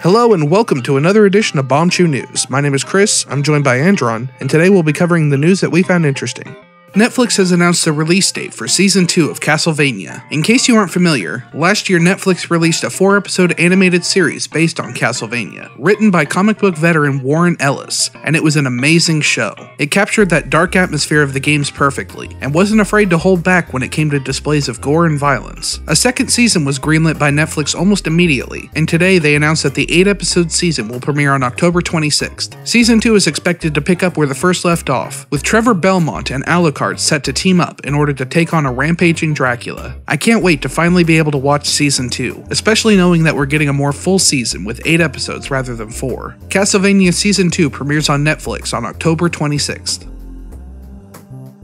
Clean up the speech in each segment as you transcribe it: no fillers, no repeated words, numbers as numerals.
Hello and welcome to another edition of Bombchu News. My name is Chris, I'm joined by Andron, and today we'll be covering the news that we found interesting. Netflix has announced the release date for Season 2 of Castlevania. In case you aren't familiar, last year Netflix released a 4-episode animated series based on Castlevania, written by comic book veteran Warren Ellis, and it was an amazing show. It captured that dark atmosphere of the games perfectly, and wasn't afraid to hold back when it came to displays of gore and violence. A second season was greenlit by Netflix almost immediately, and today they announced that the 8-episode season will premiere on October 26th. Season 2 is expected to pick up where the first left off, with Trevor Belmont and Alucard set to team up in order to take on a rampaging Dracula. I can't wait to finally be able to watch Season 2, especially knowing that we're getting a more full season with 8 episodes rather than 4. Castlevania Season 2 premieres on Netflix on October 26th.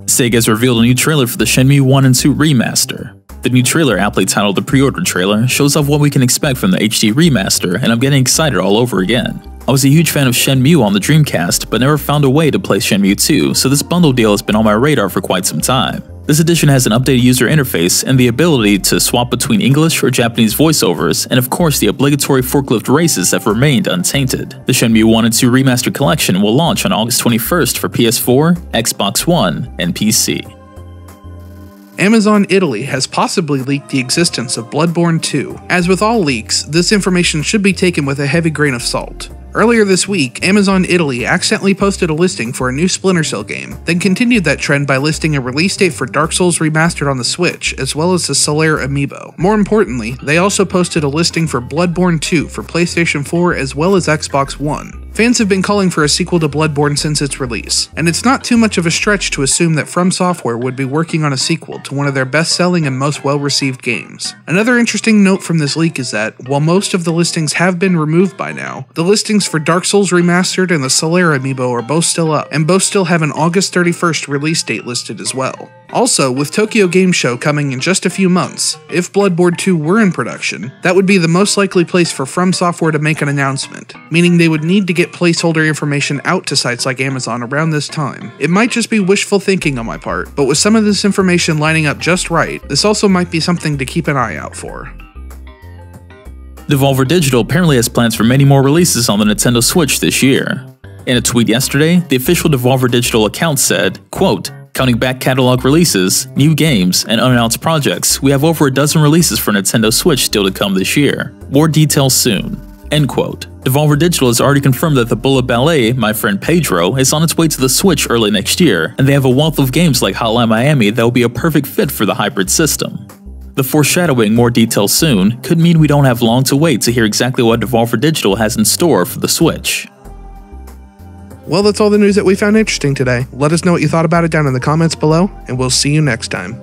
Sega has revealed a new trailer for the Shenmue 1 and 2 remaster. The new trailer, aptly titled the pre-order trailer, shows off what we can expect from the HD remaster, and I'm getting excited all over again. I was a huge fan of Shenmue on the Dreamcast, but never found a way to play Shenmue 2, so this bundle deal has been on my radar for quite some time. This edition has an updated user interface and the ability to swap between English or Japanese voiceovers, and of course the obligatory forklift races have remained untainted. The Shenmue 1 and 2 Remastered Collection will launch on August 21st for PS4, Xbox One, and PC. Amazon Italy has possibly leaked the existence of Bloodborne 2. As with all leaks, this information should be taken with a heavy grain of salt. Earlier this week, Amazon Italy accidentally posted a listing for a new Splinter Cell game, then continued that trend by listing a release date for Dark Souls Remastered on the Switch, as well as the Solaire amiibo. More importantly, they also posted a listing for Bloodborne 2 for PlayStation 4 as well as Xbox One. Fans have been calling for a sequel to Bloodborne since its release, and it's not too much of a stretch to assume that From Software would be working on a sequel to one of their best-selling and most well-received games. Another interesting note from this leak is that, while most of the listings have been removed by now, the listings for Dark Souls Remastered and the Solaire amiibo are both still up, and both still have an August 31st release date listed as well. Also, with Tokyo Game Show coming in just a few months, if Bloodborne 2 were in production, that would be the most likely place for From Software to make an announcement, meaning they would need to get placeholder information out to sites like Amazon around this time. It might just be wishful thinking on my part, but with some of this information lining up just right, this also might be something to keep an eye out for. Devolver Digital apparently has plans for many more releases on the Nintendo Switch this year. In a tweet yesterday, the official Devolver Digital account said, quote, "Counting back catalog releases, new games, and unannounced projects, we have over a dozen releases for Nintendo Switch still to come this year. More details soon." End quote. Devolver Digital has already confirmed that the Bullet Ballet, My Friend Pedro, is on its way to the Switch early next year, and they have a wealth of games like Hotline Miami that will be a perfect fit for the hybrid system. The foreshadowing more details soon could mean we don't have long to wait to hear exactly what Devolver Digital has in store for the Switch. Well, that's all the news that we found interesting today. Let us know what you thought about it down in the comments below, and we'll see you next time.